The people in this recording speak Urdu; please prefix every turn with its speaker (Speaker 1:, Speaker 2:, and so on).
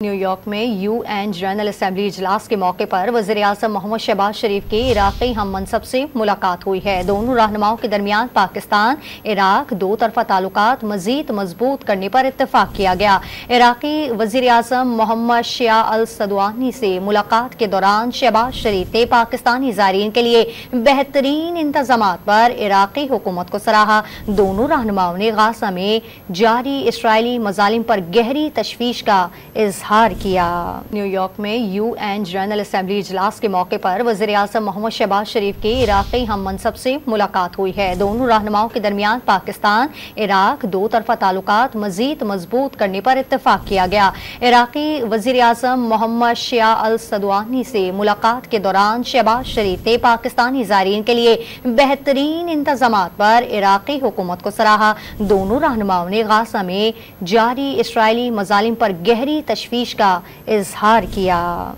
Speaker 1: نیو یارک میں یو این جنرل اسمبلی اجلاس کے موقع پر وزیر اعظم محمد شہباز شریف کی عراقی ہم منصب سے ملاقات ہوئی ہے۔ دونوں رہنماؤں کے درمیان پاکستان عراق دو طرفہ تعلقات مزید مضبوط کرنے پر اتفاق کیا گیا۔ عراقی وزیر اعظم محمد شیع السدوانی سے ملاقات کے دوران شہباز شریف نے پاکستانی زائرین کے لیے بہترین انتظامات پر عراقی حکومت کو سراہا۔ دونوں رہنماؤں نے غزہ میں جاری اسرائیلی مظالم پر گہری تشویش کا اظہار کیا۔ نیو یارک میں یو این جنرل اسمبلی اجلاس کے موقع پر وزیر اعظم محمد شہباز شریف کی عراقی ہم منصب سے ملاقات ہوئی ہے۔ دونوں رہنماؤں کے درمیان پاکستان عراق دو طرفہ تعلقات مزید مضبوط کرنے پر اتفاق کیا گیا۔ عراقی وزیر اعظم محمد شیع السدوانی سے ملاقات کے دوران شہباز شریف نے پاکستانی زائرین کے لیے بہترین انتظامات پر عراقی حکومت کو سراہا۔ دونوں رہنماؤں نے غزہ میں جاری اسرائیلی مظالم پر گہری تشویش کا اظہار کیا۔